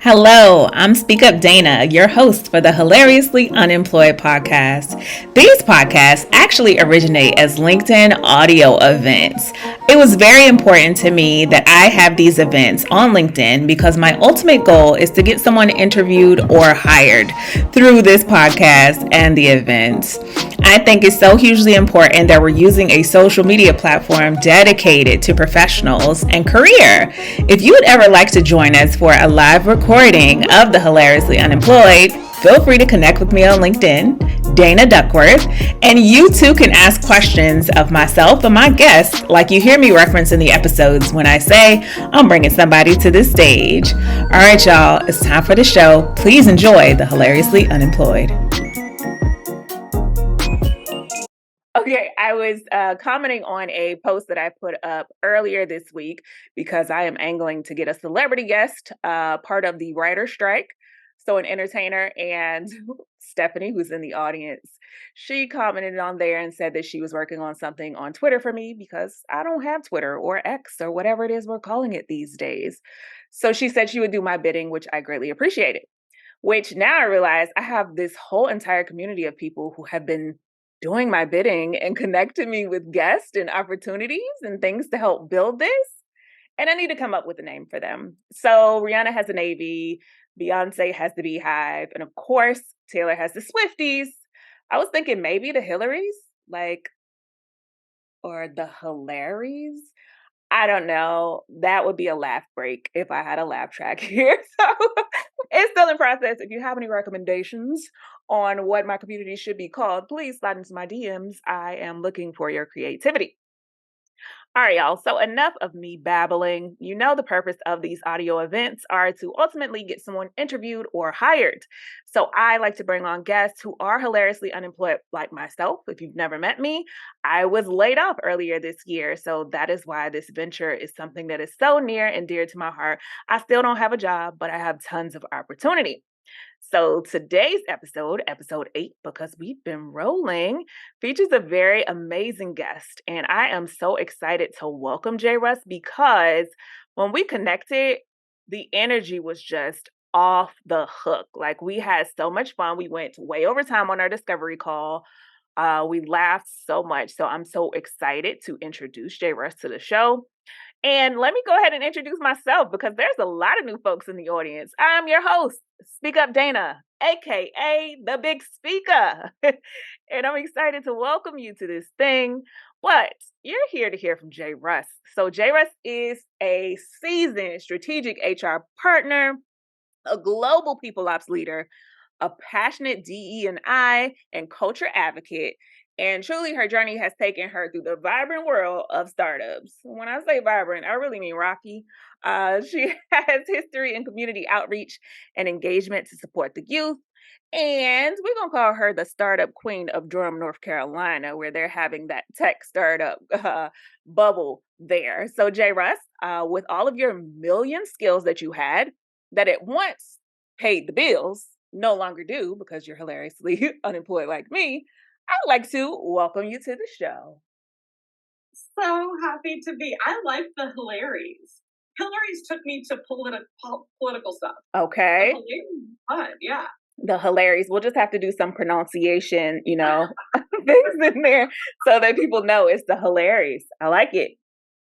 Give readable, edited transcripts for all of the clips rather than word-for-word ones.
Hello, I'm Speak Up Dana, your host for the Hilariously Unemployed podcast. These podcasts actually originate as LinkedIn audio events. It was very important to me that I have these events on LinkedIn because my ultimate goal is to get someone interviewed or hired through this podcast and the events. I think it's so hugely important that we're using a social media platform dedicated to professionals and career. If you would ever like to join us for a live recording of the Hilariously Unemployed, feel free to connect with me on LinkedIn, Dana Duckworth, and you too can ask questions of myself and my guests like you hear me reference in the episodes when I say I'm bringing somebody to the stage. All right, y'all, it's time for the show. Please enjoy the Hilariously Unemployed. Okay, I was commenting on a post that I put up earlier this week because I am angling to get a celebrity guest, part of the writer strike. So an entertainer, and Stephanie, who's in the audience, she commented on there and said that she was working on something on Twitter for me because I don't have Twitter or X or whatever it is we're calling it these days. So she said she would do my bidding, which I greatly appreciated. Which now I realize I have this whole entire community of people who have been doing my bidding and connecting me with guests and opportunities and things to help build this. And I need to come up with a name for them. So Rihanna has the Navy, Beyonce has the Beehive, and of course, Taylor has the Swifties. I was thinking maybe the Hillarys, or the Hilaries. I don't know. That would be a laugh break if I had a laugh track here. So it's still in process. If you have any recommendations on what my community should be called, please slide into my DMs. I am looking for your creativity. All right, y'all. So enough of me babbling. You know, the purpose of these audio events are to ultimately get someone interviewed or hired. So I like to bring on guests who are hilariously unemployed, like myself. If you've never met me, I was laid off earlier this year. So that is why this venture is something that is so near and dear to my heart. I still don't have a job, but I have tons of opportunity. So today's episode 8, because we've been rolling, features a very amazing guest. And I am so excited to welcome JRuss because when we connected, the energy was just off the hook. Like we had so much fun. We went way over time on our discovery call. We laughed so much. So I'm so excited to introduce JRuss to the show. And let me go ahead and introduce myself because there's a lot of new folks in the audience. I'm your host, Speak Up Dana, aka the Big Speaker. And I'm excited to welcome you to this thing. But you're here to hear from JRuss. So JRuss is a seasoned strategic HR partner, a global people ops leader, a passionate DE&I and culture advocate. And truly, her journey has taken her through the vibrant world of startups. When I say vibrant, I really mean rocky. She has history in community outreach and engagement to support the youth. And we're going to call her the startup queen of Durham, North Carolina, where they're having that tech startup bubble there. So, JRuss, with all of your million skills that you had that at once paid the bills, no longer do because you're hilariously unemployed like me, I'd like to welcome you to the show. So happy to be. I like the Hilaries. Hilaries took me to political stuff. Okay. Fun, yeah. The Hilaries. We'll just have to do some pronunciation, things in there so that people know it's the Hilaries. I like it.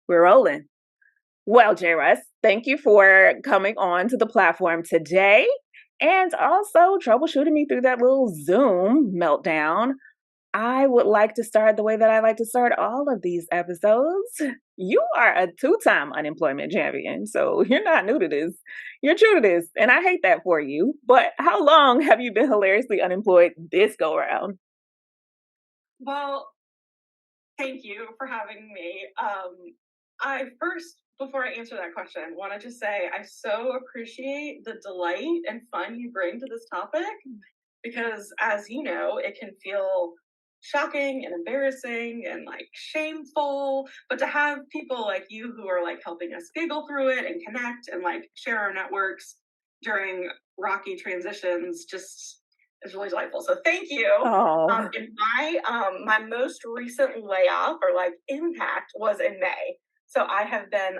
We're rolling. Well, JRuss, thank you for coming on to the platform today and also troubleshooting me through that little Zoom meltdown. I would like to start the way that I like to start all of these episodes. You are a 2-time unemployment champion, so you're not new to this. You're true to this, and I hate that for you. But how long have you been hilariously unemployed this go around? Well, thank you for having me. I first, before I answer that question, want to just say I so appreciate the delight and fun you bring to this topic because, as you know, it can feel shocking and embarrassing and like shameful, but to have people like you who are like helping us giggle through it and connect and like share our networks during rocky transitions just is really delightful. So thank you. And my most recent layoff or like impact was in May. So I have been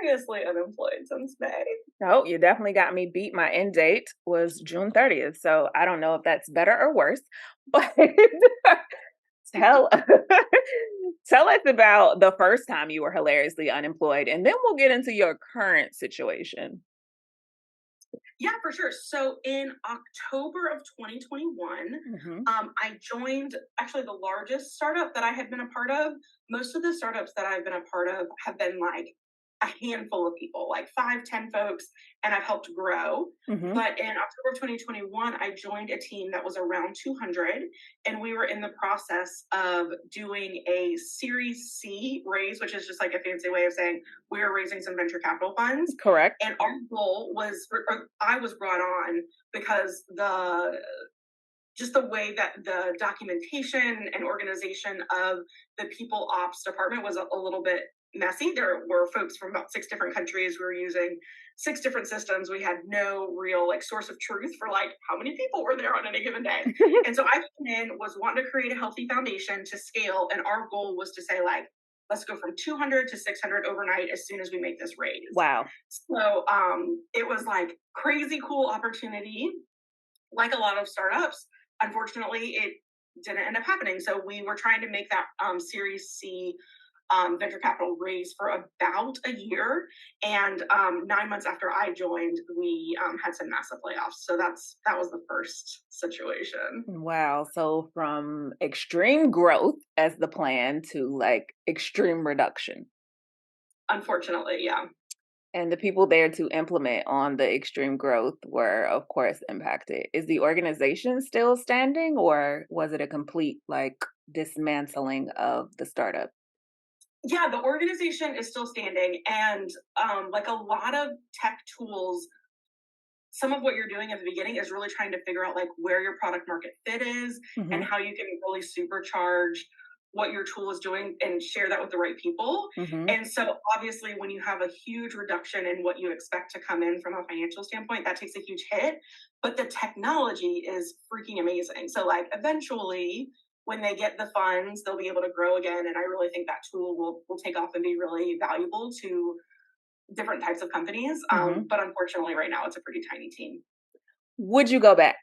hilariously unemployed since May. Oh, you definitely got me beat. My end date was June 30th. So I don't know if that's better or worse, but tell tell us about the first time you were hilariously unemployed, and then we'll get into your current situation. Yeah, for sure. So in October of 2021, Hmm. I joined actually the largest startup that I had been a part of. Most of the startups that I've been a part of have been like a handful of people, like 5, 10 folks, and I've helped grow. Hmm. But in October of 2021, I joined a team that was around 200, and we were in the process of doing a Series C raise, which is just like a fancy way of saying we were raising some venture capital funds. Correct. And our goal was, or I was brought on because just the way that the documentation and organization of the people ops department was a little bit messy. There were folks from about 6 different countries. We were using 6 different systems. We had no real like source of truth for like how many people were there on any given day. And so I came in, was wanting to create a healthy foundation to scale, and our goal was to say like, let's go from 200 to 600 overnight as soon as we make this raise. Wow. So it was like crazy cool opportunity. Like a lot of startups, unfortunately, it didn't end up happening. So we were trying to make that Series C venture capital raise for about a year, and 9 months after I joined, we had some massive layoffs. So that was the first situation. Wow. So from extreme growth as the plan to like extreme reduction. Unfortunately, yeah. And the people there to implement on the extreme growth were, of course, impacted. Is the organization still standing, or was it a complete like dismantling of the startup? Yeah, the organization is still standing, and like a lot of tech tools, some of what you're doing at the beginning is really trying to figure out like where your product market fit is and Hmm. how you can really supercharge what your tool is doing and share that with the right people. Hmm. And so obviously when you have a huge reduction in what you expect to come in from a financial standpoint, that takes a huge hit, but the technology is freaking amazing. So like eventually when they get the funds, they'll be able to grow again, and I really think that tool will take off and be really valuable to different types of companies. Hmm. But unfortunately, right now it's a pretty tiny team. Would you go back?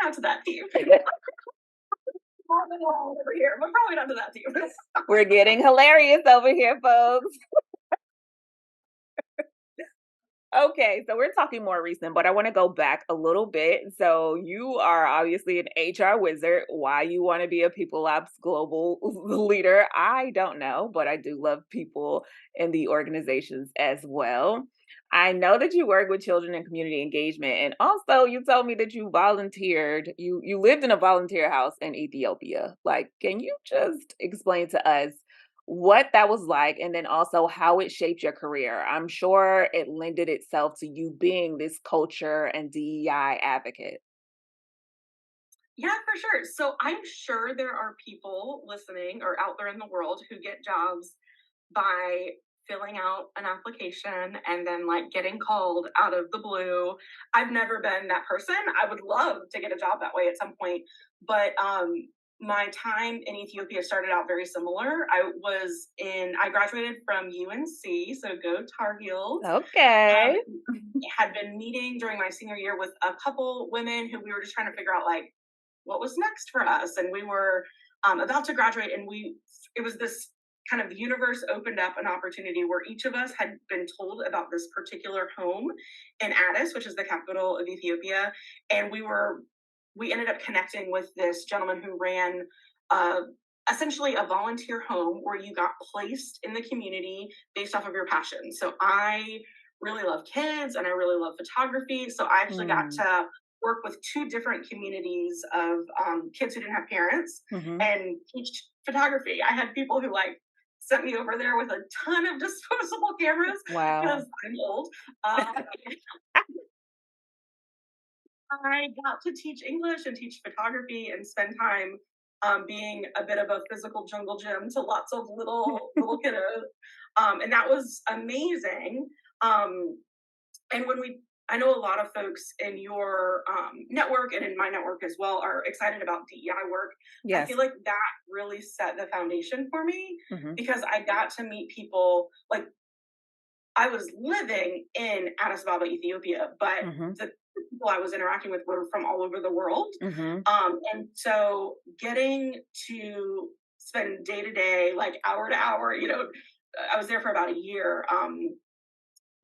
Not to that team. Over here, but probably not to that team. We're getting hilarious over here, folks. Okay, so we're talking more recent, but I want to go back a little bit. So you are obviously an HR wizard. Why you want to be a people ops global leader, I don't know, but I do love people in the organizations as well. I know that you work with children and community engagement, and also you told me that you volunteered. You lived in a volunteer house in Ethiopia. Like, can you just explain to us what that was like, and then also how it shaped your career? I'm sure it lended itself to you being this culture and DEI advocate. Yeah, for sure. So I'm sure there are people listening or out there in the world who get jobs by filling out an application and then like getting called out of the blue. I've never been that person. I would love to get a job that way at some point, but my time in Ethiopia started out very similar. I graduated from UNC, so go Tar Heels. Okay. Had been meeting during my senior year with a couple women who we were just trying to figure out like what was next for us, and we were about to graduate, and we it was this kind of universe opened up an opportunity where each of us had been told about this particular home in Addis, which is the capital of Ethiopia, and we ended up connecting with this gentleman who ran uh, essentially a volunteer home where you got placed in the community based off of your passion. So I really love kids and I really love photography. So I actually got Mm. to work with 2 different communities of kids who didn't have parents Hmm. and teach photography. I had people who like sent me over there with a ton of disposable cameras because Wow. I'm old. I got to teach English and teach photography and spend time being a bit of a physical jungle gym to lots of little kiddos, and that was amazing. And when we I know a lot of folks in your network and in my network as well are excited about DEI work. I feel Yes. like that really set the foundation for me Mhm. because I got to meet people like I was living in Addis Ababa, Ethiopia, but Mhm. the people I was interacting with were from all over the world. Mhm. And so getting to spend day to day, like hour to hour, I was there for about a year,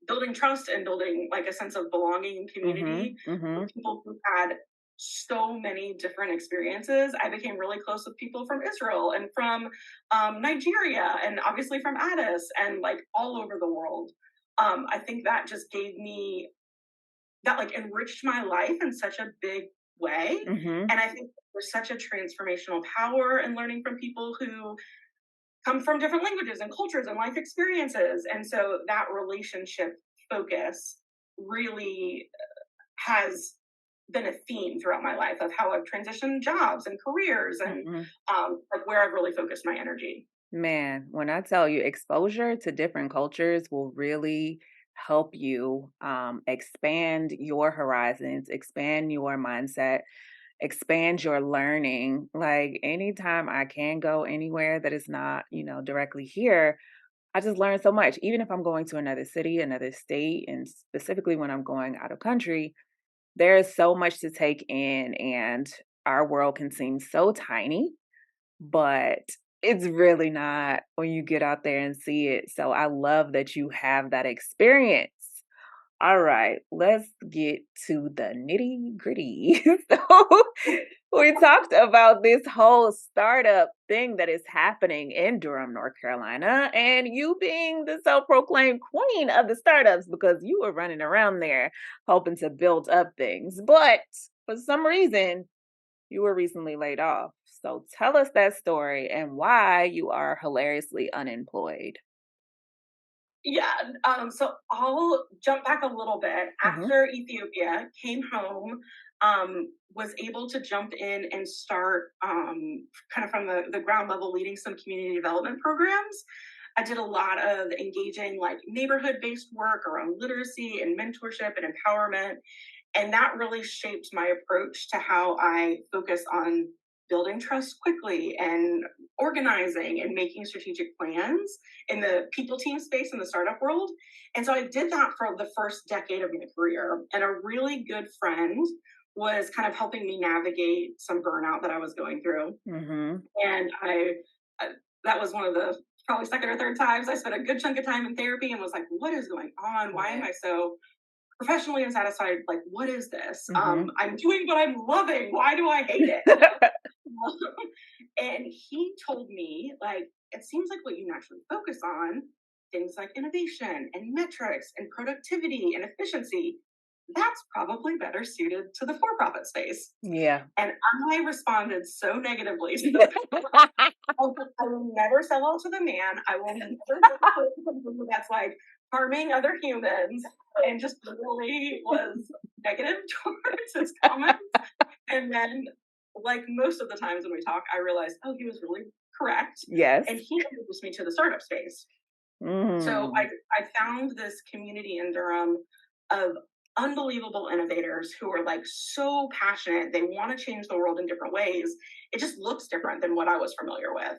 building trust and building like a sense of belonging and community Mhm. with Mhm. people who had so many different experiences. I became really close with people from Israel and from Nigeria and obviously from Addis and like all over the world. I think that just gave me that like enriched my life in such a big way. Mhm. And I think there's such a transformational power in learning from people who come from different languages and cultures and life experiences. And so that relationship focus really has been a theme throughout my life of how I've transitioned jobs and careers and Mhm. like where I've really focused my energy. Man, when I tell you exposure to different cultures will really help you expand your horizons, expand your mindset, expand your learning. Like anytime I can go anywhere that is not, directly here, I just learn so much. Even if I'm going to another city, another state, and specifically when I'm going out of country, there is so much to take in, and our world can seem so tiny, but it's really not when you get out there and see it. So I love that you have that experience. All right, let's get to the nitty gritty. So we talked about this whole startup thing that is happening in Durham, North Carolina, and you being the self-proclaimed queen of the startups because you were running around there hoping to build up things. But for some reason, you were recently laid off. So tell us that story and why you are hilariously unemployed. Yeah. So I'll jump back a little bit. Hmm. After Ethiopia, came home, was able to jump in and start kind of from the ground level, leading some community development programs. I did a lot of engaging like neighborhood based work around literacy and mentorship and empowerment. And that really shaped my approach to how I focus on building trust quickly and organizing and making strategic plans in the people team space in the startup world. And so I did that for the first decade of my career. And a really good friend was kind of helping me navigate some burnout that I was going through. Hmm. And I that was one of the probably second or third times I spent a good chunk of time in therapy and was like, what is going on? Why am Right. I so professionally unsatisfied? Like, what is this? Hmm. I'm doing what I'm loving. Why do I hate it? And he told me, like, it seems like what you naturally focus on, things like innovation and metrics and productivity and efficiency, that's probably better suited to the for profit space. Yeah. And I responded so negatively to this. I will never sell out to the man. I will never work with somebody that's like harming other humans and just really was negative towards his comments. And then, like most of the times when we talk, I realized, oh, he was really correct. Yes. And he introduced me to the startup space. So Mm. I found this community in Durham of unbelievable innovators who are like so passionate. They want to change the world in different ways. It just looks different than what I was familiar with.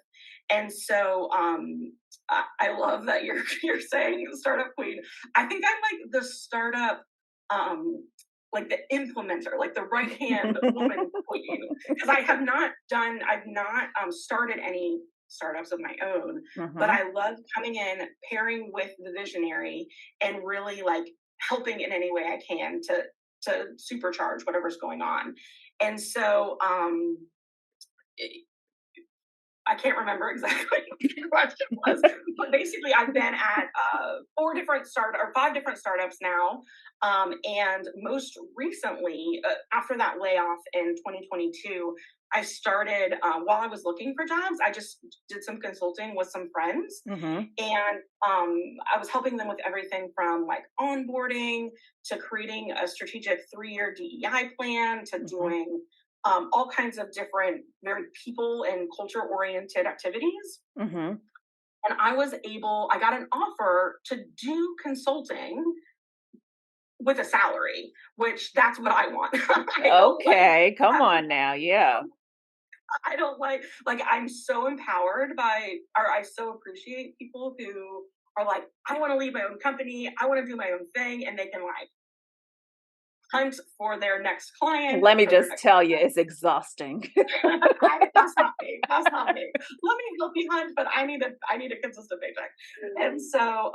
And so I love that you're you're saying startup queen. I think I'm like the startup like the implementer, like the right hand woman queen, because I've not started any startups of my own, but Hmm. I love coming in, pairing with the visionary, and really like helping in any way I can to supercharge whatever's going on. And so I can't remember exactly what the question was, but basically, I've been at five different startups now, and most recently, after that layoff in 2022, I started while I was looking for jobs. I just did some consulting with some friends, Hmm. and I was helping them with everything from like onboarding to creating a strategic 3-year DEI plan to Hmm. doing all kinds of different, very people and culture oriented activities. Hmm. And I got an offer to do consulting with a salary, which that's what I want. I don't like Okay, come having on now. Yeah. I don't like I'm so empowered by or I so appreciate people who are like, I want to lead my own company, I want to do my own thing, and they can like hunt for their next client, Let me for their just next tell you, it's exhausting. that's not me. That's not me. Let me help you hunt, but I need a consistent paycheck. And so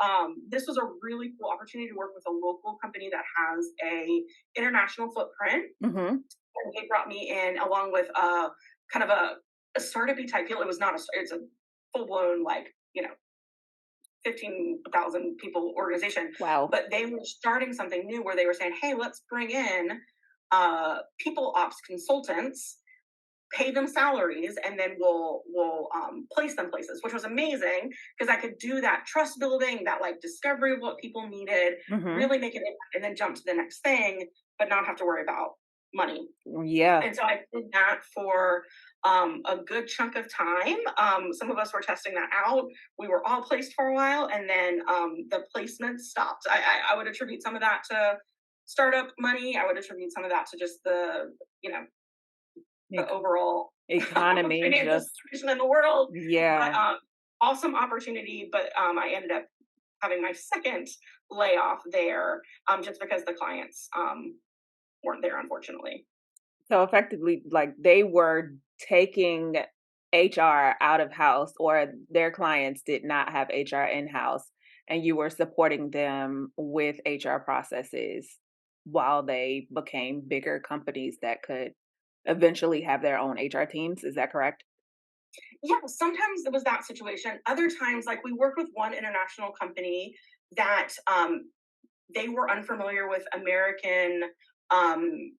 this was a really cool opportunity to work with a local company that has a international footprint. Hmm. And they brought me in along with kind of a startup type deal. It was not a it's a full blown like, 15,000 people organization, Wow. but they were starting something new where they were saying, hey, let's bring in people ops consultants, pay them salaries, and then we'll place them places, which was amazing because I could do that trust building, that like discovery of what people needed, Hmm. really make an impact, and then jump to the next thing, but not have to worry about money. Yeah. And so I did that for a good chunk of time. Some of us were testing that out. We were all placed for a while, and then the placement stopped. I would attribute some of that to startup money. I would attribute some of that to just you know, the Ec- overall Economy financial just, situation in the world. But yeah. awesome opportunity. But I ended up having my second layoff there just because the clients weren't there, unfortunately. So effectively, like they were taking HR out of house, or their clients did not have HR in house, and you were supporting them with HR processes while they became bigger companies that could eventually have their own HR teams. Is that correct? Yeah, sometimes it was that situation. Other times, like we worked with one international company that they were unfamiliar with American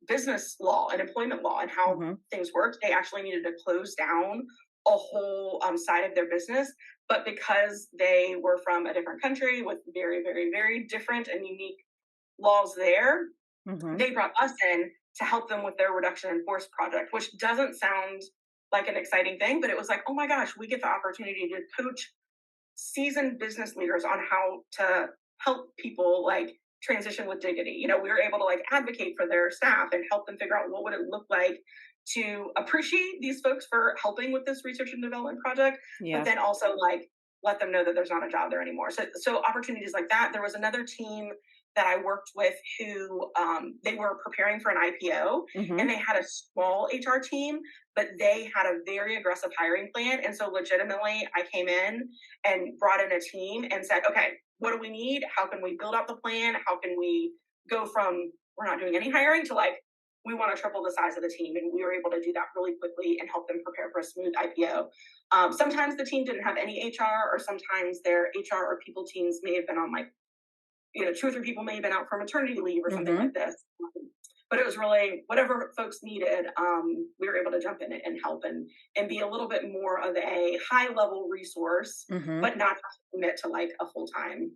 business law and employment law and how Hmm. things worked. They actually needed to close down a whole side of their business. But because they were from a different country with very, very, very different and unique laws there, Hmm. they brought us in to help them with their reduction in force project, which doesn't sound like an exciting thing, but it was like, oh my gosh, we get the opportunity to coach seasoned business leaders on how to help people like transition with dignity. We were able to like advocate for their staff and help them figure out what would it look like to appreciate these folks for helping with this research and development project, but Yeah. then also like let them know that there's not a job there anymore. So opportunities like that. There was another team that I worked with who they were preparing for an IPO and Hmm. they had a small HR team, but they had a very aggressive hiring plan. And so legitimately I came in and brought in a team and said, okay, what do we need? How can we build out the plan? How can we go from we're not doing any hiring to like we want to triple the size of the team? And we were able to do that really quickly and help them prepare for a smooth IPO. Sometimes the team didn't have any HR, or sometimes their HR or people teams may have been on like, two or three people may have been out for maternity leave or something like Hmm. this. But it was really whatever folks needed. We were able to jump in and help and be a little bit more of a high level resource, Hmm. but not have to commit to like a full time,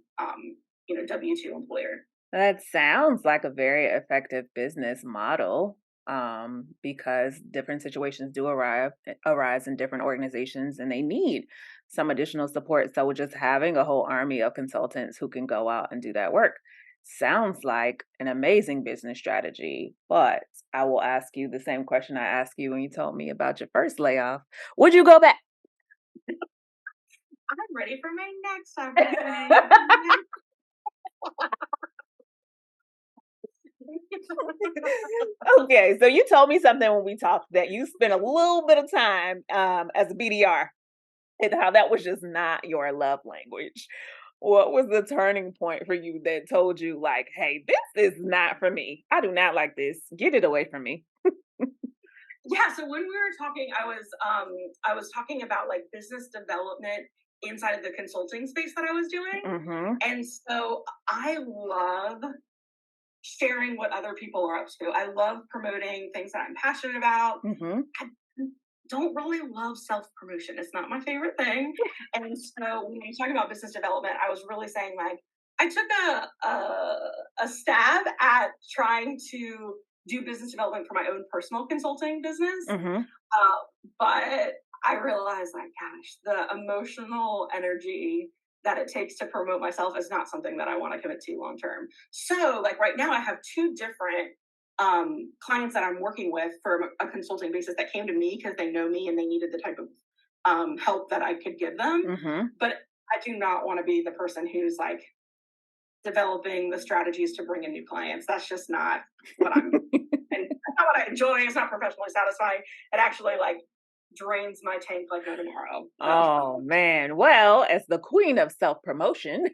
W-2 employer. That sounds like a very effective business model, because different situations do arise in different organizations, and they need some additional support. So just having a whole army of consultants who can go out and do that work sounds like an amazing business strategy. But I will ask you the same question I asked you when you told me about your first layoff. Would you go back? I'm ready for my next opportunity. For my next- Okay, so you told me something when we talked that you spent a little bit of time as a BDR, and how that was just not your love language. What was the turning point for you that told you, like, hey, this is not for me? I do not like this. Get it away from me. Yeah, so when we were talking, I was talking about like business development inside of the consulting space that I was doing. Mm-hmm. And so I love sharing what other people are up to. I love promoting things that I'm passionate about. Mm-hmm. I don't really love self promotion. It's not my favorite thing. And so when you talk about business development, I was really saying like I took a stab at trying to do business development for my own personal consulting business, Mm-hmm. but I realized like, gosh, the emotional energy that it takes to promote myself is not something that I want to commit to long term. So, like right now, I have two different clients that I'm working with for a consulting basis that came to me because they know me and they needed the type of help that I could give them. Mm-hmm. But I do not want to be the person who's like developing the strategies to bring in new clients. That's just not what I'm, and that's not what I enjoy. It's not professionally satisfying. It actually like drains my tank like no tomorrow. So Oh man. Well, as the queen of self-promotion,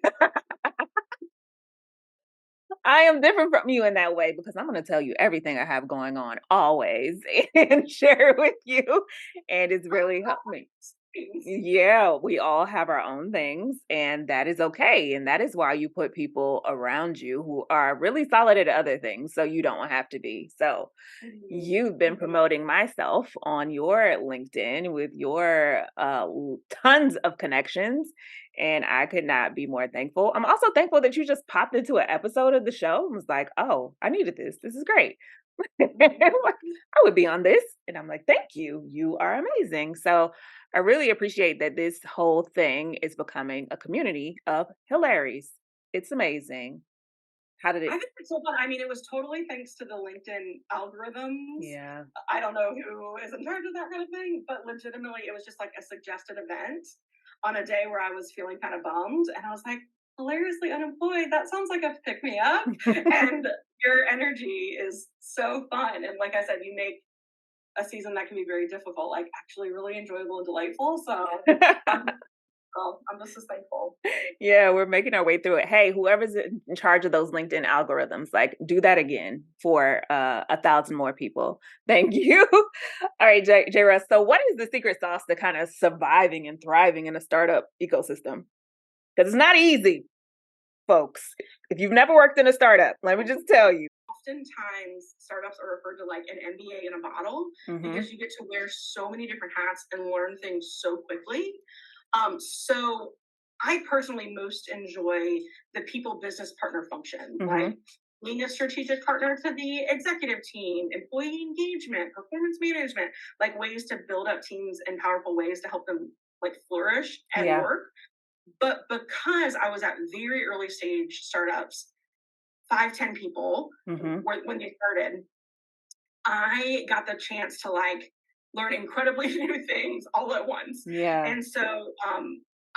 I am different from you in that way because I'm going to tell you everything I have going on always and share it with you. And it's really helped me. Yeah, we all have our own things, and that is okay. And that is why you put people around you who are really solid at other things so you don't have to be. So, you've been promoting myself on your LinkedIn with your tons of connections, and I could not be more thankful. I'm also thankful that you just popped into an episode of the show and was like, "Oh, I needed this. This is great." I would be on this. And I'm like, thank you. You are amazing. So I really appreciate that this whole thing is becoming a community of hilarities. It's amazing. How did I it? think it's so fun. I mean, it was totally thanks to the LinkedIn algorithms. Yeah. I don't know who is in charge of that kind of thing, but legitimately, it was just like a suggested event on a day where I was feeling kind of bummed. And I was like, hilariously unemployed. That sounds like a pick me up. And your energy is so fun. And like I said, you make a season that can be very difficult, like actually really enjoyable and delightful. So I'm, well, I'm just as thankful. Yeah, we're making our way through it. Hey, whoever's in charge of those LinkedIn algorithms, like do that again for 1,000 more people. Thank you. All right, J Russ. So what is the secret sauce to kind of surviving and thriving in a startup ecosystem? Because it's not easy, folks. If you've never worked in a startup, let me just tell you. Oftentimes startups are referred to like an MBA in a bottle Hmm. because you get to wear so many different hats and learn things so quickly. So I personally most enjoy the people business partner function, like Hmm. being a strategic partner to the executive team, employee engagement, performance management, like ways to build up teams in powerful ways to help them like flourish and Yeah. work. But because I was at very early stage startups, 5, 10 people Hmm. when they started, I got the chance to like learn incredibly new things all at once. Yeah. And so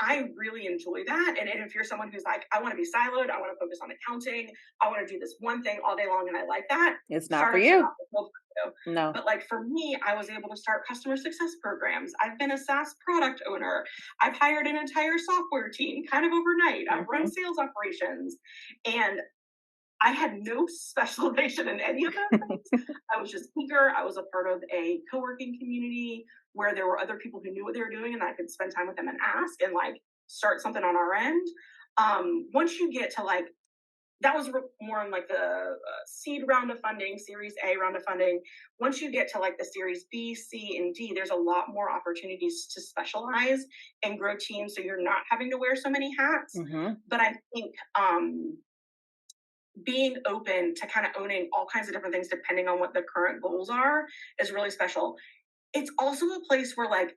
I really enjoy that. And if you're someone who's like, I want to be siloed, I want to focus on accounting, I want to do this one thing all day long and I like that, It's not for startups are you. not the world for you. No. But like for me, I was able to start customer success programs. I've been a SaaS product owner. I've hired an entire software team kind of overnight. I've run Hmm. sales operations. And I had no specialization in any of those things. I was just eager. I was a part of a co-working community where there were other people who knew what they were doing, and I could spend time with them and ask and like start something on our end. Once you get to like that was more on like the seed round of funding, Series A round of funding. Once you get to like the Series B, C, and D, there's a lot more opportunities to specialize and grow teams, so you're not having to wear so many hats. Hmm. But I think being open to kind of owning all kinds of different things depending on what the current goals are is really special. It's also a place where like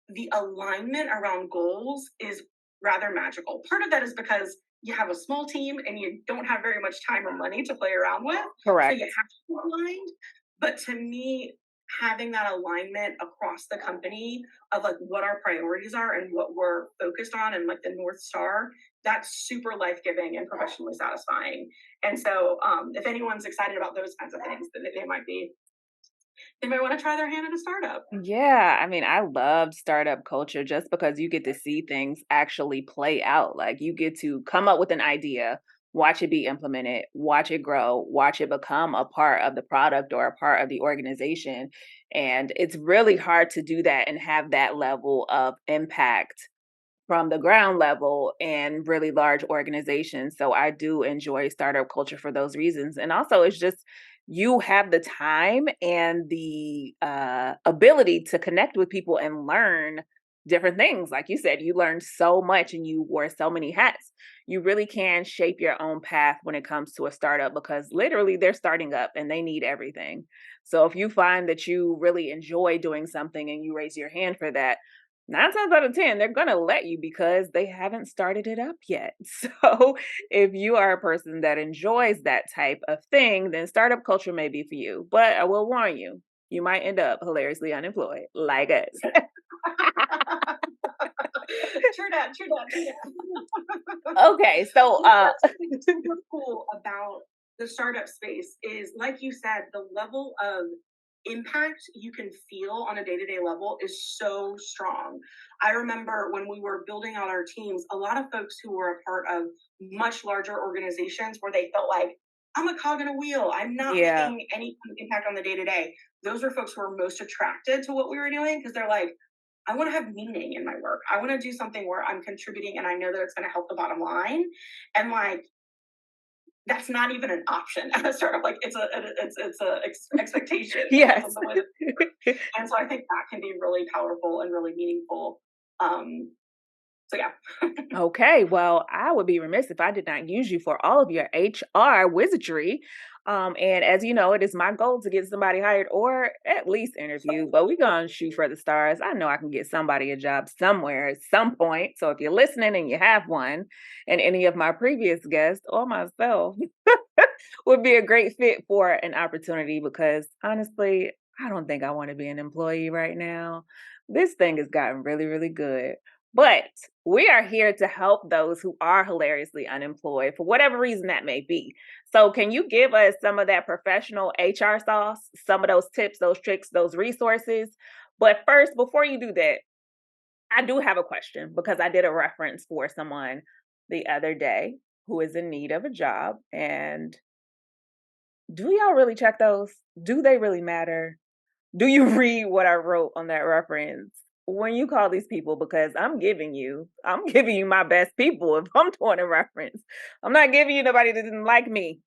the alignment around goals is rather magical. Part of that is because you have a small team and you don't have very much time or money to play around with, so you have Correct. to be aligned. But to me, having that alignment across the company of like what our priorities are and what we're focused on and like the North Star, that's super life-giving and professionally satisfying. And so if anyone's excited about those kinds of things, then they might want to try their hand at a startup. Yeah, I mean, I loved startup culture just because you get to see things actually play out. Like you get to come up with an idea, watch it be implemented, watch it grow, watch it become a part of the product or a part of the organization. And it's really hard to do that and have that level of impact from the ground level in really large organizations. So I do enjoy startup culture for those reasons. And also, it's just you have the time and the ability to connect with people and learn different things. Like you said, you learned so much and you wore so many hats. You really can shape your own path when it comes to a startup because literally they're starting up and they need everything. So if you find that you really enjoy doing something and you raise your hand for that, 9 times out of 10, they're gonna let you because they haven't started it up yet. So, if you are a person that enjoys that type of thing, then startup culture may be for you. But I will warn you, you might end up hilariously unemployed, like us. True that, true that, true that. Okay, so, You know what's really super cool about the startup space is, like you said, the level of impact you can feel on a day-to-day level is so strong. I remember when we were building out our teams, a lot of folks who were a part of much larger organizations where they felt like, I'm a cog in a wheel, I'm not yeah. making any kind of impact on the day-to-day. Those were folks who were most attracted to what we were doing because they're like, I want to have meaning in my work. I want to do something where I'm contributing and I know that it's going to help the bottom line. And like, that's not even an option at a startup. Like it's a expectation because Yes. of the way that they work. And so I think that can be really powerful and really meaningful. Um, so yeah. Okay, well, I would be remiss if I did not use you for all of your HR wizardry. And as you know, it is my goal to get somebody hired or at least interview, but we're going to shoot for the stars. I know I can get somebody a job somewhere at some point. So if you're listening and you have one, and any of my previous guests or myself would be a great fit for an opportunity because honestly, I don't think I want to be an employee right now. This thing has gotten really, really good. But we are here to help those who are hilariously unemployed for whatever reason that may be. So, can you give us some of that professional HR sauce, some of those tips, those tricks, those resources? But first, before you do that, I do have a question because I did a reference for someone the other day who is in need of a job. And do y'all really check those? Do they really matter? Do you read what I wrote on that reference when you call these people? Because I'm giving you my best people if I'm doing a reference. I'm not giving you nobody that didn't like me.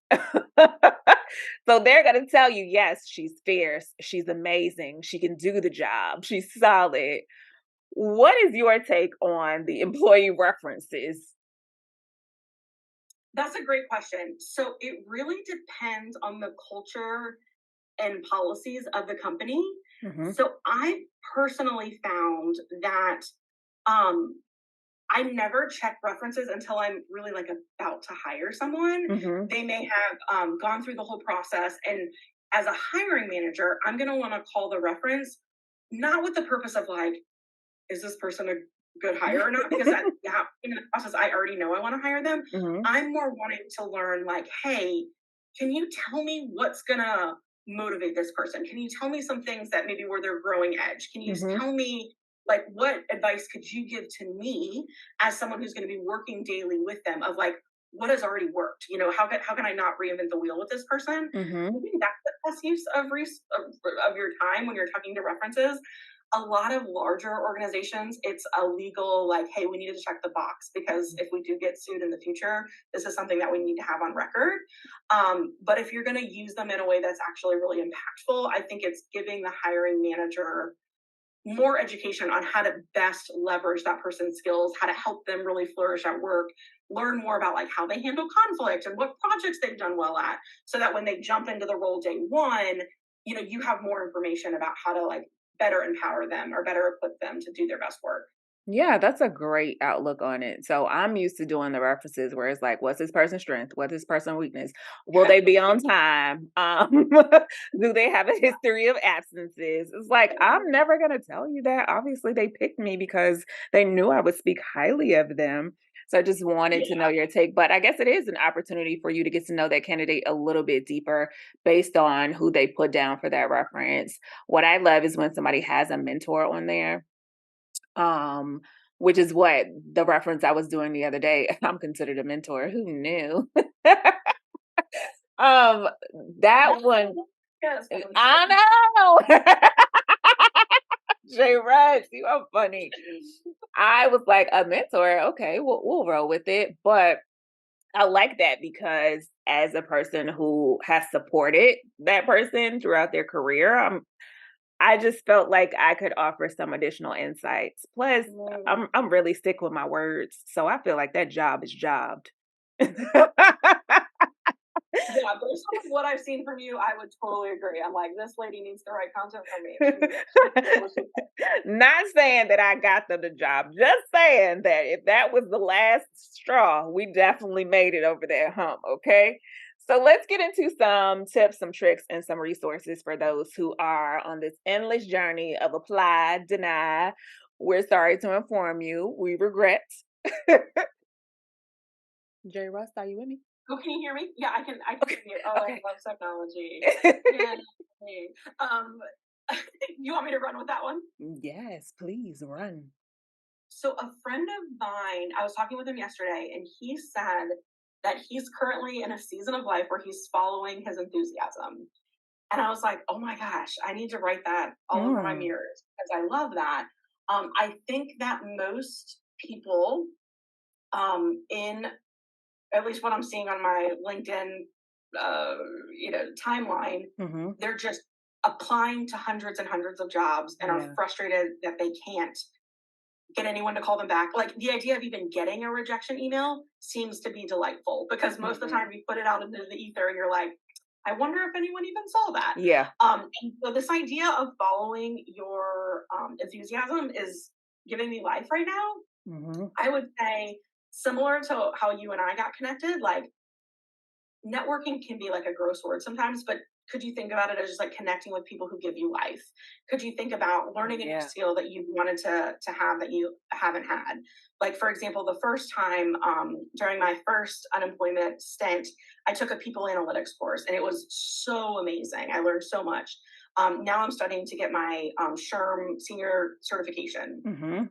So they're gonna tell you, yes, she's fierce, she's amazing, she can do the job, she's solid. What is your take on the employee references? That's a great question. So it really depends on the culture and policies of the company. Hmm. So I personally found that um, I never check references until I'm really like about to hire someone. Hmm. They may have gone through the whole process, and as a hiring manager, I'm going to want to call the reference not with the purpose of like, is this person a good hire or not? Because that in the process, I already know I want to hire them. Hmm. I'm more wanting to learn like, hey, can you tell me what's gonna motivate this person? Can you tell me some things that maybe were their growing edge? Can you Hmm. tell me like what advice could you give to me as someone who's going to be working daily with them of like what has already worked? You know, how can I not reinvent the wheel with this person? I Hmm. think that's the best use of your time when you're talking to references. A lot of larger organizations, it's a legal, like, hey, we need to check the box because if we do get sued in the future, this is something that we need to have on record. But if you're going to use them in a way that's actually really impactful, I think it's giving the hiring manager more education on how to best leverage that person's skills, how to help them really flourish at work, learn more about like how they handle conflict and what projects they've done well at, so that when they jump into the role day one, you know, you have more information about how to like better empower them or better equip them to do their best work. Yeah, that's a great outlook on it. So I'm used to doing the references where it's like, what's this person's strength? What's this person's weakness? Will they be on time? Do they have a history of absences? It's like, I'm never going to tell you that. Obviously, they picked me because they knew I would speak highly of them. So I just wanted to know Yeah, your take. But I guess it is an opportunity for you to get to know that candidate a little bit deeper based on who they put down for that reference. What I love is when somebody has a mentor on there, um, which is what the reference I was doing the other day. I'm considered a mentor. Who knew? um, that one, yes, I know. JRuss, you are funny. I was like a mentor. Okay, we'll roll with it. But I like that because as a person who has supported that person throughout their career, I just felt like I could offer some additional insights. Plus, I'm really sick with my words, so I feel like that job is jobbed. Yeah, based on what I've seen from you, I would totally agree. I'm like, this lady needs to write content for me. She did what she Not saying that I got them the job, just saying that if that was the last straw, we definitely made it over that hump, okay? So let's get into some tips, some tricks, and some resources for those who are on this endless journey of apply, deny. We're sorry to inform you, we regret. J. Russ, are you with me? Oh, can you hear me? Yeah, I can Okay, hear you. Oh, I okay. love technology. Yeah. Um, you want me to run with that one? Yes, please run. So a friend of mine, I was talking with him yesterday, and he said that he's currently in a season of life where he's following his enthusiasm. And I was like, oh my gosh, I need to write that all over my Mm. mirrors because I love that. I think that most people in at least what I'm seeing on my LinkedIn, uh, timeline, Mhm. they're just applying to hundreds and hundreds of jobs and are Yeah. frustrated that they can't get anyone to call them back. Like the idea of even getting a rejection email seems to be delightful because most of the Mhm. time you put it out into the ether and you're like, I wonder if anyone even saw that. Yeah. And so this idea of following your enthusiasm is giving me life right now. Mhm. I would say similar to how you and I got connected, like networking can be like a gross word sometimes, but could you think about it as just like connecting with people who give you life? Could you think about learning a new Yeah. skill that you wanted to have that you haven't had? Like for example, the first time during my first unemployment stint, I took a people analytics course, and it was so amazing. I learned so much. Now I'm studying to get my SHRM senior certification. Mhm.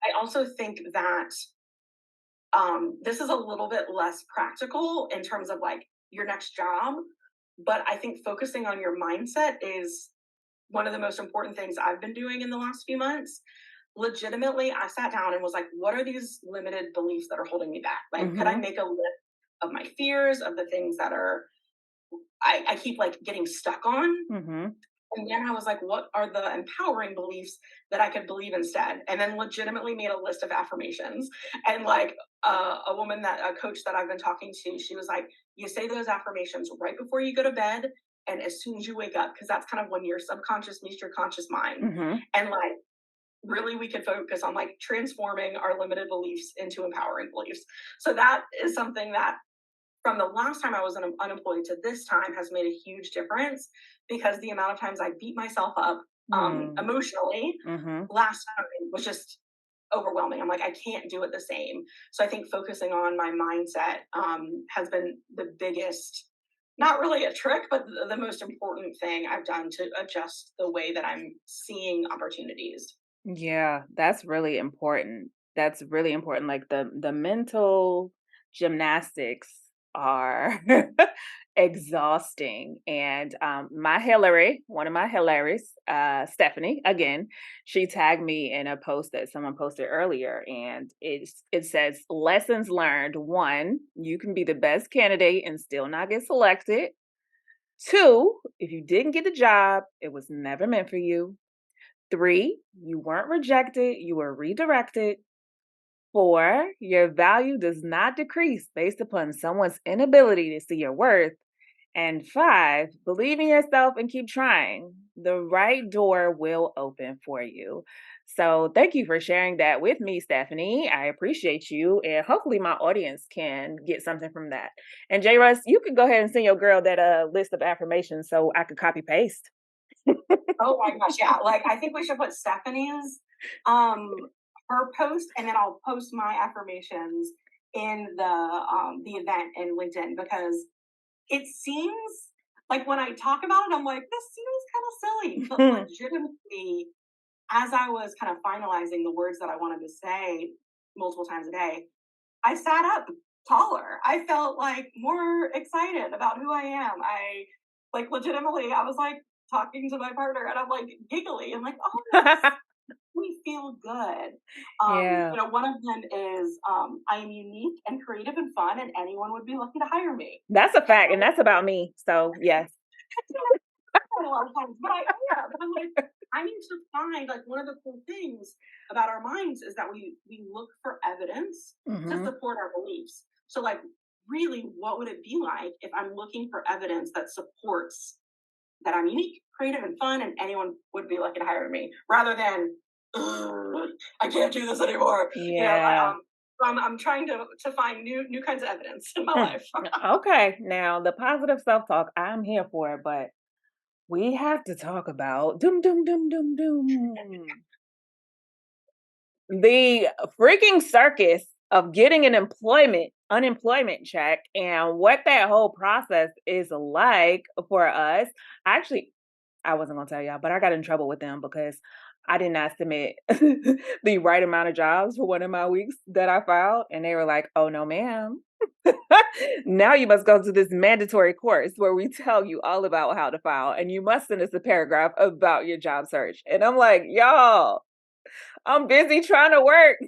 I also think that this is a little bit less practical in terms of like your next job, but I think focusing on your mindset is one of the most important things I've been doing in the last few months. Legitimately, I sat down and was like, what are these limited beliefs that are holding me back? Like, could I Mhm. make a list of my fears, of the things that are I keep like getting stuck on? Mhm. And then I was like, what are the empowering beliefs that I could believe instead? And then legitimately made a list of affirmations. And like a coach that I've been talking to, she was like, you say those affirmations right before you go to bed and as soon as you wake up, because that's kind of when your subconscious meets your conscious mind. Mhm. And like, really, we could focus on like transforming our limited beliefs into empowering beliefs. So that is something that from the last time I was unemployed to this time has made a huge difference because the amount of times I beat myself up Mm. emotionally Mhm. last time was just overwhelming. I'm like, I can't do it the same. So I think focusing on my mindset has been the biggest, not really a trick, but the most important thing I've done to adjust the way that I'm seeing opportunities. Yeah, that's really important. That's really important. Like the mental gymnastics are exhausting. And my Hillary, one of my Hilaries, Stephanie, again, she tagged me in a post that someone posted earlier, and it says lessons learned. One, you can be the best candidate and still not get selected. Two, if you didn't get the job, it was never meant for you. Three, you weren't rejected, you were redirected. Four, your value does not decrease based upon someone's inability to see your worth. And five, believe in yourself and keep trying. The right door will open for you. So, thank you for sharing that with me, Stephanie. I appreciate you. And hopefully, my audience can get something from that. And J. Russ, you could go ahead and send your girl that list of affirmations so I could copy paste. Oh my gosh, yeah. Like I think we should put Stephanie's um her post and then I'll post my affirmations in the event in LinkedIn because it seems like when I talk about it, I'm like, this seems kind of silly. But legitimately, as I was kind of finalizing the words that I wanted to say multiple times a day, I sat up taller. I felt like more excited about who I am. I like legitimately, I was like talking to my partner and I'm like giggly and like, oh, this we feel good. Yeah. One of them is I am unique and creative and fun, and anyone would be lucky to hire me. That's a fact, and that's about me. So, yes. A lot of times, but I am. I'm like, I need to find like one of the cool things about our minds is that we look for evidence to Mhm. support our beliefs. So like really, what would it be like if I'm looking for evidence that supports that I'm unique, creative, and fun, and anyone would be lucky to hire me, rather than I can't do this anymore. Yeah. I'm trying to find new kinds of evidence in my Mm. life. Okay. Now, the positive self-talk, I'm here for it, but we have to talk about doom, doom, doom, doom, doom. The freaking circus of getting an unemployment check and what that whole process is like for us. Actually, I wasn't gonna tell y'all, but I got in trouble with them because I did not submit the right amount of jobs for one of my weeks that I filed. And they were like, oh no, ma'am. Now you must go to this mandatory course where we tell you all about how to file and you must send us a paragraph about your job search. And I'm like, y'all, I'm busy trying to work.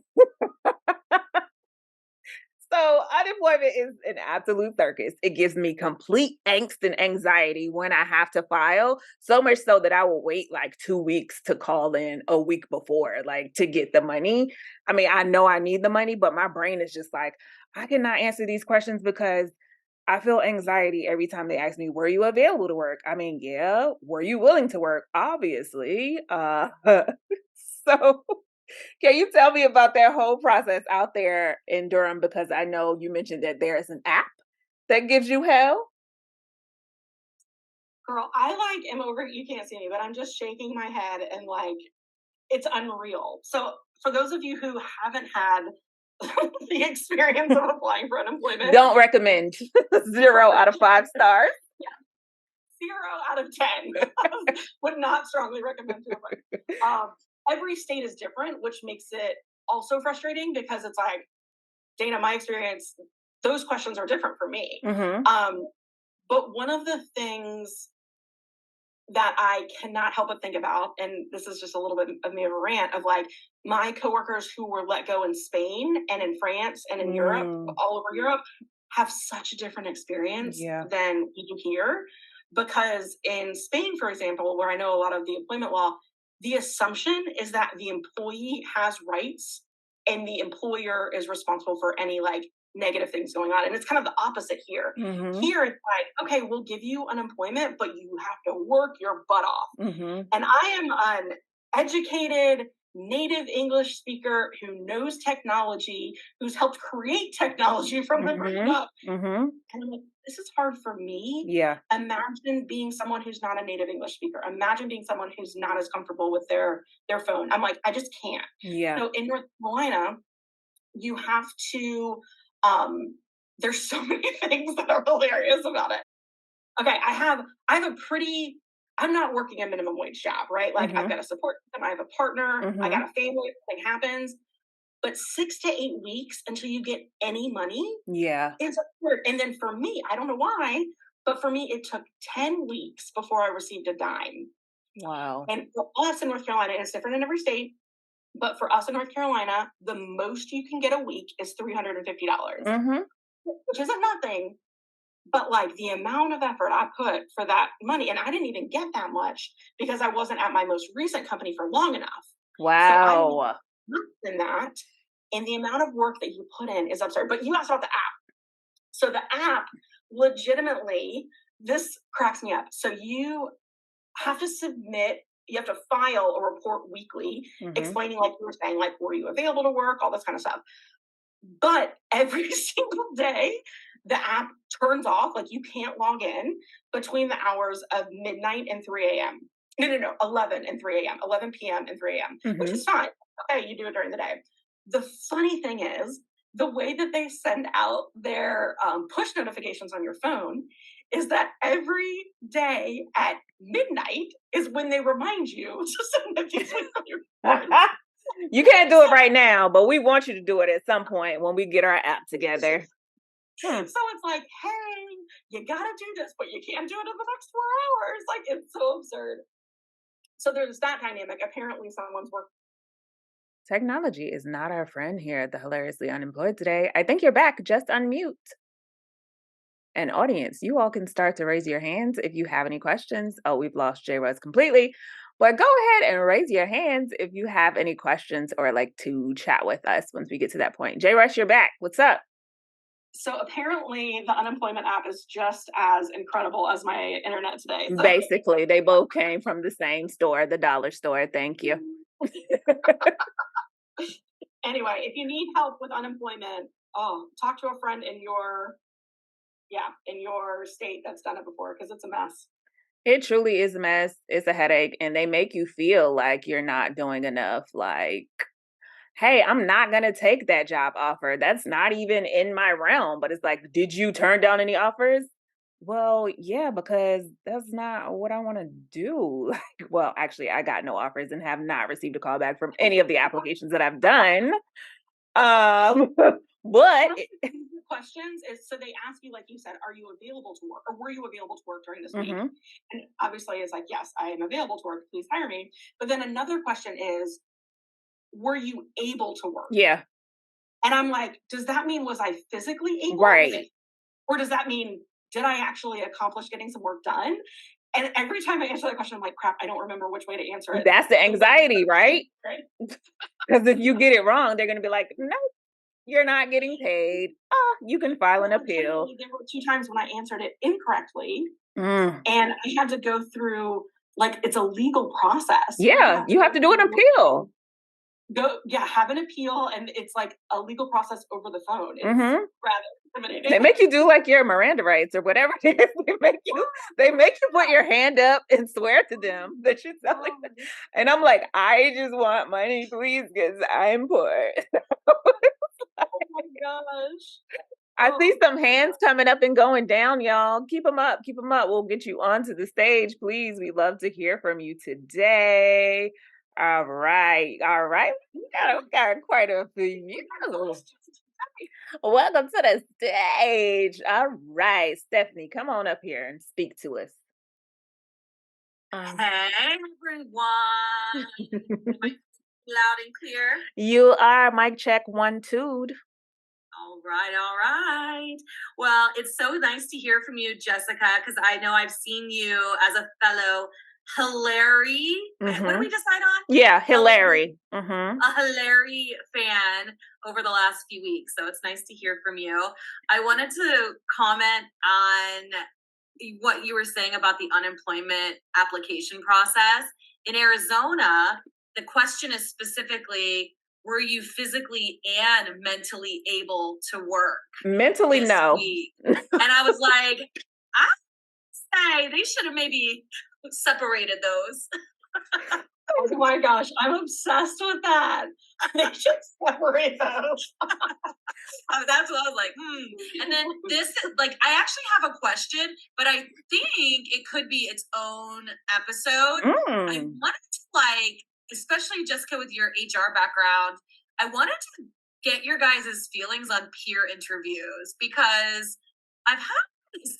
So unemployment is an absolute circus. It gives me complete angst and anxiety when I have to file, so much so that I will wait like 2 weeks to call in a week before, like to get the money. I mean, I know I need the money, but my brain is just like, I cannot answer these questions because I feel anxiety every time they ask me, were you available to work? I mean, yeah. Were you willing to work? Obviously. So can you tell me about that whole process out there in Durham? Because I know you mentioned that there is an app that gives you hell. Girl, I am over. You can't see me, but I'm just shaking my head and it's unreal. So for those of you who haven't had the experience of applying for unemployment, Don't recommend. 0 out of 5 stars. yeah, 0 out of 10 would not strongly recommend to apply. Every state is different, which makes it also frustrating because it's like, Dana, my experience, those questions are different for me. Mm-hmm. But one of the things that I cannot help but think about, and this is just a little bit of me of a rant, of my coworkers who were let go in Spain and in France and in Europe, all over Europe, have such a different experience Yeah. than we do here. Because in Spain, for example, where I know a lot of the employment law, the assumption is that the employee has rights and the employer is responsible for any negative things going on. And it's kind of the opposite here. Mm-hmm. Here, it's like, okay, we'll give you unemployment, but you have to work your butt off. Mm-hmm. And I am an educated native English speaker who knows technology, who's helped create technology from the ground up. Mm-hmm. And I'm like, this is hard for me. Yeah. Imagine being someone who's not a native English speaker. Imagine being someone who's not as comfortable with their phone. I'm like, I just can't. Yeah. So in North Carolina, you have to there's so many things that are hilarious about it. Okay, I have a pretty I'm not working a minimum wage job, right? Mm-hmm. I've got a support system, I have a partner, I Mm-hmm. got a family, everything happens. But 6 to 8 weeks until you get any money Yeah. is absurd. And then for me, I don't know why, but for me, it took 10 weeks before I received a dime. Wow. And for us in North Carolina, and it's different in every state, but for us in North Carolina, the most you can get a week is $350, Mm-hmm. which isn't nothing. But the amount of effort I put for that money, and I didn't even get that much because I wasn't at my most recent company for long enough. So I made Wow. less than that. And the amount of work that you put in is absurd. But you asked about the app. So the app legitimately, this cracks me up. So you have to submit, you have to file a report weekly Mm-hmm. explaining, like you were saying, were you available to work, all this kind of stuff. But every single day, the app turns off. You can't log in between the hours of midnight and 3 a.m. No, 11 and 3 a.m., 11 p.m. and 3 a.m., which Mm-hmm. is fine. Okay, you do it during the day. The funny thing is, the way that they send out their push notifications on your phone is that every day at midnight is when they remind you to submit these weekly reports. You can't do it right now, but we want you to do it at some point when we get our app together. So it's like, hey, you gotta do this, but you can't do it in the next 4 hours. It's so absurd. So there's that dynamic. Apparently, someone's working. Technology is not our friend here at the Hilariously Unemployed today. I think you're back. Just unmute. And audience, you all can start to raise your hands if you have any questions. Oh, we've lost JRuss completely. But go ahead and raise your hands if you have any questions or like to chat with us once we get to that point. JRuss, you're back. What's up? So apparently the unemployment app is just as incredible as my internet today. So Basically, they both came from the same store, the dollar store. Thank you. anyway, if you need help with unemployment, talk to a friend in your state that's done it before because it's a mess. It truly is a mess. It's a headache, and they make you feel like you're not doing enough. Like, hey, I'm not going to take that job offer. That's not even in my realm. But it's like, did you turn down any offers? Well, yeah, because that's not what I want to do. Well, actually, I got no offers and have not received a call back from any of the applications that I've done. But Questions is so they ask you, like you said, are you available to work or were you available to work during this week? mhm, And obviously it's like, yes, I am available to work. Please hire me. But then another question is, were you able to work? yeah, And I'm like, does that mean was I physically able? right. Or does that mean did I actually accomplish getting some work done? And every time I answer that question, I'm like, crap, I don't remember which way to answer it. That's the anxiety, right? Right? Because if you get it wrong, they're going to be like, no, you're not getting paid. Oh, you can file an appeal. There were two times when I answered it incorrectly, Mm. and I had to go through like it's a legal process. Yeah, you have to do an appeal. Have an appeal, and it's like a legal process over the phone. It's Hmm. rather They intimidating. make you do like your Miranda rights or whatever it is. They make you put your hand up and swear to them that you're telling them. And I'm like, I just want money, please, because I'm poor. Oh my gosh. I see Oh, some hands coming up and going down, y'all. Keep them up. Keep them up. We'll get you onto the stage, please. We'd love to hear from you today. All right. All right. We got quite a few. Welcome to the stage. All right. Stephanie, come on up here and speak to us. Hey everyone. Am I loud and clear? You are mic check 1 2'd. All right, all right. Well, it's so nice to hear from you, Jessica, because I know I've seen you as a fellow Hilary. What did we decide on? Yeah, Hilary. Mm-hmm. A Hilary fan over the last few weeks. So it's nice to hear from you. I wanted to comment on what you were saying about the unemployment application process. In Arizona, the question is specifically, were you physically and mentally able to work Mentally, this no. week? And I was like, I say they should have maybe separated those. Oh my gosh, I'm obsessed with that. They should separate those. That's what I was like, And then this, like, I actually have a question, but I think it could be its own episode. I wanted to, like, especially Jessica with your HR background, I wanted to get your guys' feelings on peer interviews because I've had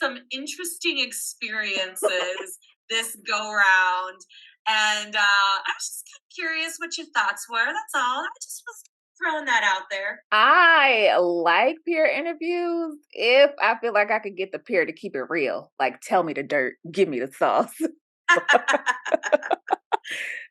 some interesting experiences this go round. And I was just kind of curious what your thoughts were. That's all. I just was throwing that out there. I like peer interviews if I feel like I could get the peer to keep it real. Like, tell me the dirt, give me the sauce.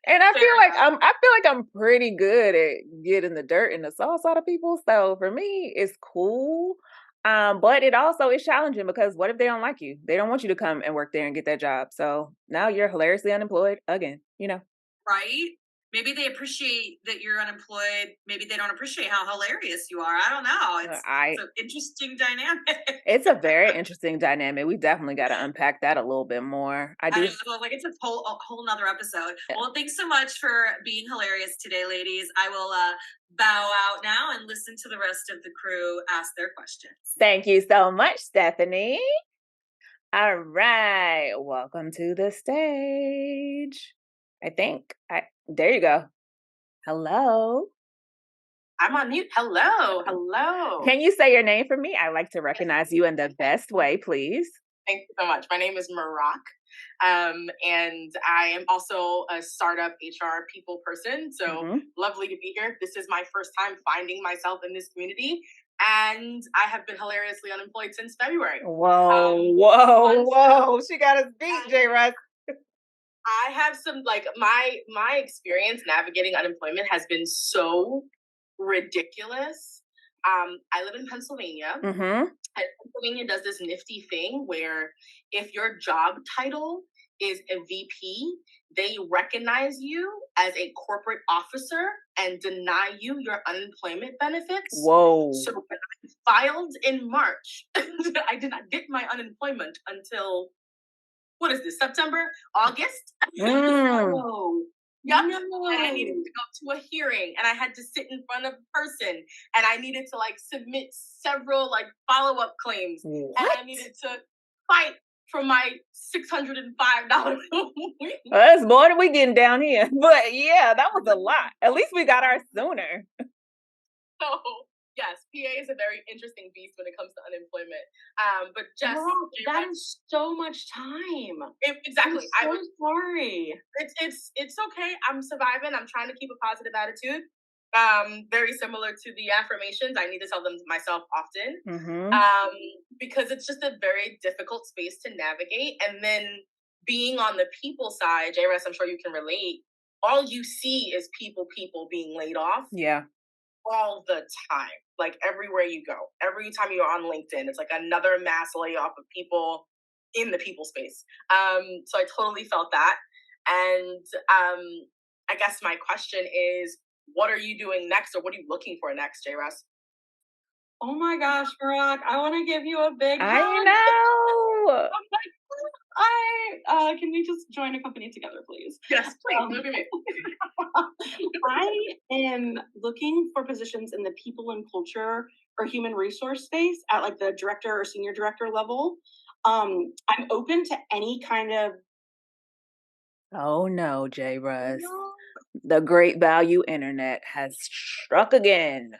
And I feel like I'm pretty good at getting the dirt and the sauce out of people. So for me, it's cool. But it also is challenging because what if they don't like you? They don't want you to come and work there and get that job. So now you're hilariously unemployed again. Right? Maybe they appreciate that you're unemployed. Maybe they don't appreciate how hilarious you are. I don't know. It's an interesting dynamic. It's a very interesting dynamic. We definitely got to unpack that a little bit more. I know, like it's a whole nother episode. Yeah. Well, thanks so much for being hilarious today, ladies. I will bow out now and listen to the rest of the crew ask their questions. Thank you so much, Stephanie. All right, welcome to the stage. There you go. Hello. I'm on mute. Hello. Can you say your name for me? I like to recognize you in the best way, please. Thank you so much. My name is Marak, and I am also a startup HR people person. So lovely to be here. This is my first time finding myself in this community, and I have been hilariously unemployed since February. Whoa! She got us beat, JRuss. I have some my experience navigating unemployment has been so ridiculous. I live in Pennsylvania. Mm-hmm. And Pennsylvania does this nifty thing where if your job title is a VP, they recognize you as a corporate officer and deny you your unemployment benefits. Whoa. So when I filed in March, I did not get my unemployment until, what is this, September, August? Mm. Yep. No. And I needed to go to a hearing and I had to sit in front of a person and I needed to like submit several like follow-up claims. What? And I needed to fight for my $605 a week. Well, that's more than we getting down here. But yeah, that was a lot. At least we got ours sooner. So yes, PA is a very interesting beast when it comes to unemployment. But just that is so much time. Exactly. I'm so sorry. It's okay. I'm surviving. I'm trying to keep a positive attitude. Very similar to the affirmations. I need to tell them myself often. Mm-hmm. Because it's just a very difficult space to navigate. And then being on the people side, JRuss, I'm sure you can relate. All you see is people being laid off. Yeah. All the time. Like everywhere you go. Every time you're on LinkedIn, it's like another mass layoff of people in the people space. So I totally felt that. And I guess my question is, what are you doing next, or what are you looking for next, JRuss? Oh my gosh, Barack, I want to give you a big hug. I know. Can we just join a company together, please? Yes, please. I am looking for positions in the people and culture or human resource space at like the director or senior director level. I'm open to any kind of. Oh no, JRuss. No. The great value internet has struck again.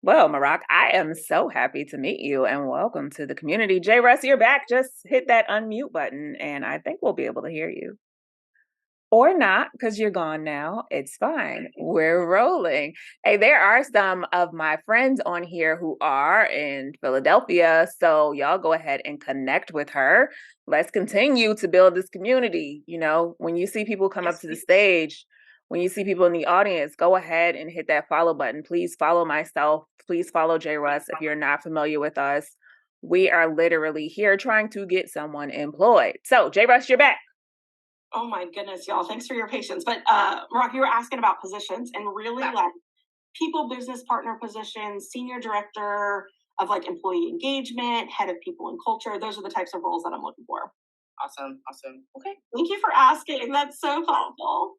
Well, Marak, I am so happy to meet you and welcome to the community. JRuss, you're back. Just hit that unmute button and I think we'll be able to hear you. Or not, because you're gone now. It's fine. We're rolling. Hey, there are some of my friends on here who are in Philadelphia. So y'all go ahead and connect with her. Let's continue to build this community. You know, when you see people come up to the stage, when you see people in the audience, go ahead and hit that follow button. Please follow myself. Please follow JRuss if you're not familiar with us. We are literally here trying to get someone employed. So JRuss, you're back. Oh my goodness, y'all. Thanks for your patience. But Marak, you were asking about positions and really like people business partner positions, senior director of like employee engagement, head of people and culture. Those are the types of roles that I'm looking for. Awesome. Okay. Thank you for asking. That's so thoughtful.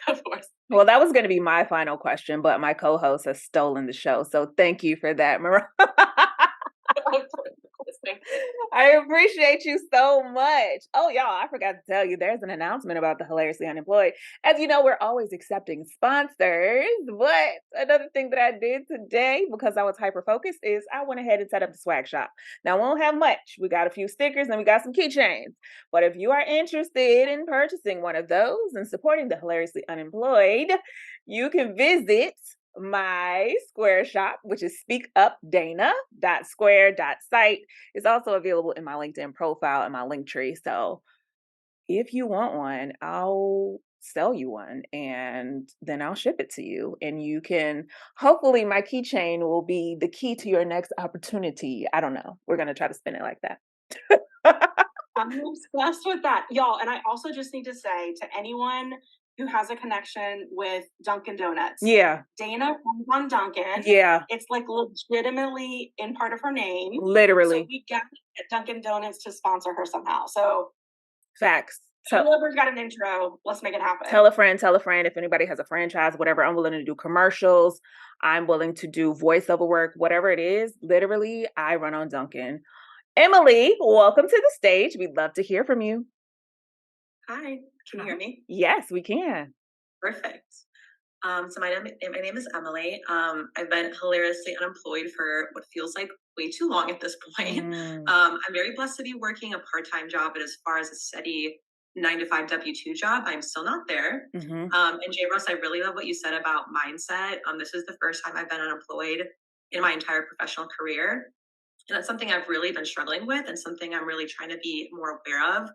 Of course. Well, that was going to be my final question, but my co-host has stolen the show. So thank you for that, Mariah. I appreciate you so much. Oh, y'all, I forgot to tell you, there's an announcement about the Hilariously Unemployed. As you know, we're always accepting sponsors, but another thing that I did today, because I was hyper-focused, is I went ahead and set up the swag shop. Now, we won't have much. We got a few stickers and we got some keychains. But if you are interested in purchasing one of those and supporting the Hilariously Unemployed, you can visit my Square shop, which is speakupdana.square.site. It's also available in my LinkedIn profile and my link tree. So if you want one, I'll sell you one and then I'll ship it to you. And you can, hopefully my keychain will be the key to your next opportunity. I don't know. We're going to try to spin it like that. I'm obsessed with that, y'all. And I also just need to say to anyone who has a connection with Dunkin' Donuts. Yeah. Dana runs on Dunkin'. Yeah. It's like legitimately in part of her name. Literally. So we got to get Dunkin' Donuts to sponsor her somehow. So facts. Whoever's got an intro, let's make it happen. Tell a friend. If anybody has a franchise, whatever, I'm willing to do commercials. I'm willing to do voiceover work, whatever it is. Literally, I run on Dunkin'. Emily, welcome to the stage. We'd love to hear from you. Hi, can you hear me? Yes, we can. Perfect. So my name is Emily. I've been hilariously unemployed for what feels like way too long at this point. I'm very blessed to be working a part-time job, but as far as a steady 9-to-5 W-2 job, I'm still not there. And JRuss, I really love what you said about mindset. This is the first time I've been unemployed in my entire professional career. And that's something I've really been struggling with and something I'm really trying to be more aware of.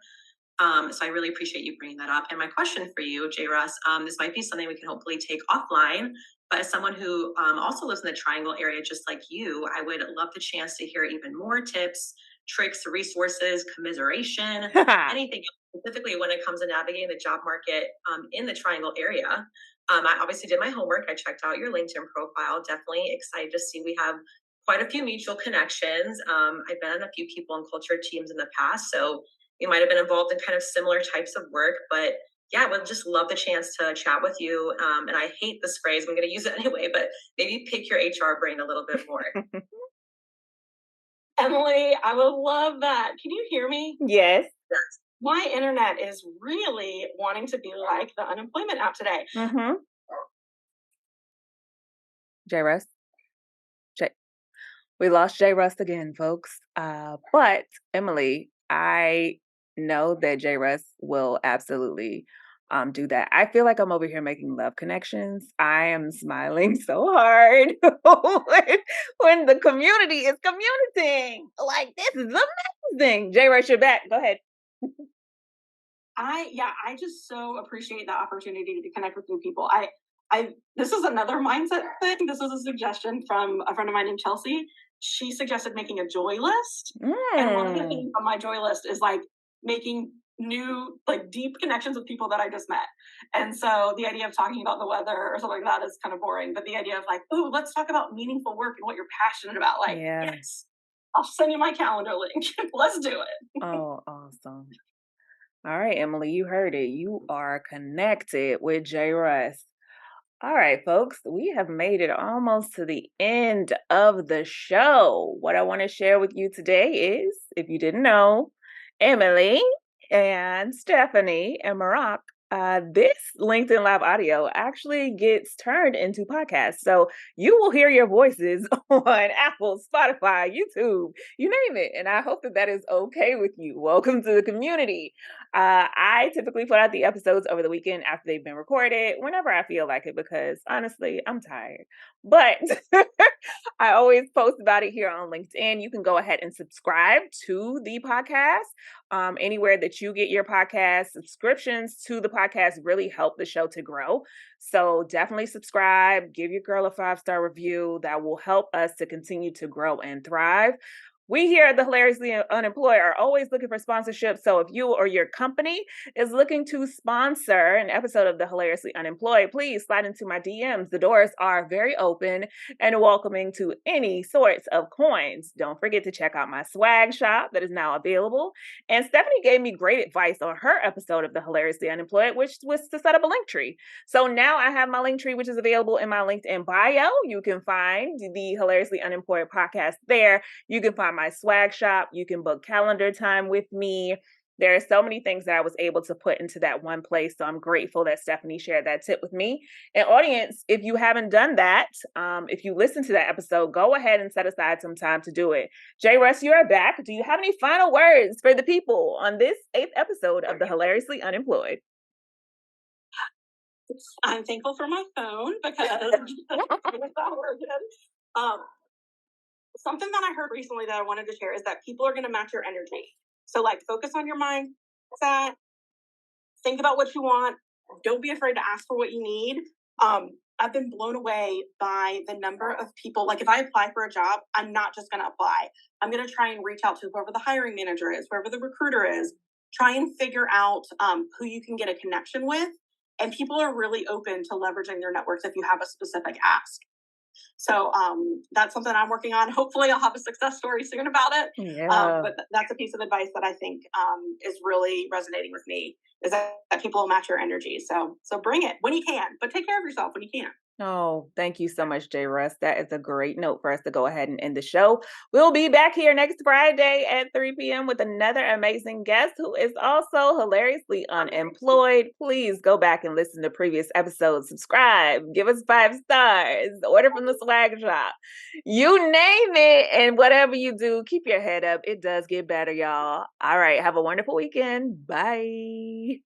So I really appreciate you bringing that up. And my question for you, JRuss, this might be something we can hopefully take offline, But as someone who also lives in the Triangle area, just like you, I would love the chance to hear even more tips, tricks, resources, commiseration, anything specifically when it comes to navigating the job market in the Triangle area. I obviously did my homework. I checked out your LinkedIn profile. Definitely excited to see we have quite a few mutual connections. I've been on a few people and culture teams in the past, so we might have been involved in kind of similar types of work. But yeah, I would just love the chance to chat with you. And I hate this phrase, I'm going to use it anyway, but maybe pick your HR brain a little bit more. Emily, I would love that. Can you hear me? Yes. My internet is really wanting to be like the unemployment app today. JRuss. We lost JRuss again, folks. But Emily, I know that JRuss will absolutely do that. I feel like I'm over here making love connections. I am smiling so hard when the community is communicating. Like, this is amazing. JRuss, you're back. Go ahead. I just so appreciate the opportunity to connect with new people. This is another mindset thing. This was a suggestion from a friend of mine named Chelsea. She suggested making a joy list. And one of the things on my joy list is like making new, like deep connections with people that I just met. And so the idea of talking about the weather or something like that is kind of boring. But the idea of like, oh, let's talk about meaningful work and what you're passionate about. Like, yes, I'll send you my calendar link. Let's do it. Oh, awesome. All right, Emily, you heard it. You are connected with JRuss. All right, folks, we have made it almost to the end of the show. What I want to share with you today is, if you didn't know, Emily and Stephanie and Marak, this LinkedIn Live audio actually gets turned into podcasts. So you will hear your voices on Apple, Spotify, YouTube, you name it. And I hope that that is okay with you. Welcome to the community. I typically put out the episodes over the weekend after they've been recorded, whenever I feel like it, because honestly, I'm tired. But I always post about it here on LinkedIn. You can go ahead and subscribe to the podcast. Anywhere that you get your podcast, subscriptions to the podcast really help the show to grow. So definitely subscribe, give your girl a 5-star review. That will help us to continue to grow and thrive. We here at the Hilariously Unemployed are always looking for sponsorship. So if you or your company is looking to sponsor an episode of the Hilariously Unemployed, please slide into my DMs. The doors are very open and welcoming to any sorts of coins. Don't forget to check out my swag shop that is now available. And Stephanie gave me great advice on her episode of the Hilariously Unemployed, which was to set up a link tree. So now I have my link tree, which is available in my LinkedIn bio. You can find the Hilariously Unemployed podcast there. You can find my swag shop. You can book calendar time with me. There are so many things that I was able to put into that one place. So I'm grateful that Stephanie shared that tip with me. And audience, if you haven't done that, if you listen to that episode, go ahead and set aside some time to do it. JRuss, you're back. Do you have any final words for the people on this 8th episode of the Hilariously Unemployed? I'm thankful for my phone because it's not working. Something that I heard recently that I wanted to share is that people are going to match your energy. So like focus on your mindset, think about what you want. Don't be afraid to ask for what you need. I've been blown away by the number of people. Like if I apply for a job, I'm not just going to apply. I'm going to try and reach out to whoever the hiring manager is, whoever the recruiter is, try and figure out who you can get a connection with. And people are really open to leveraging their networks if you have a specific ask. So that's something I'm working on. Hopefully I'll have a success story soon about it. Yeah. But that's a piece of advice that I think is really resonating with me, is that people will match your energy. So bring it when you can, but take care of yourself when you can. Oh, thank you so much, JRuss. That is a great note for us to go ahead and end the show. We'll be back here next Friday at 3 p.m. with another amazing guest who is also hilariously unemployed. Please go back and listen to previous episodes. Subscribe, give us 5 stars, order from the swag shop. You name it. And whatever you do, keep your head up. It does get better, y'all. All right. Have a wonderful weekend. Bye.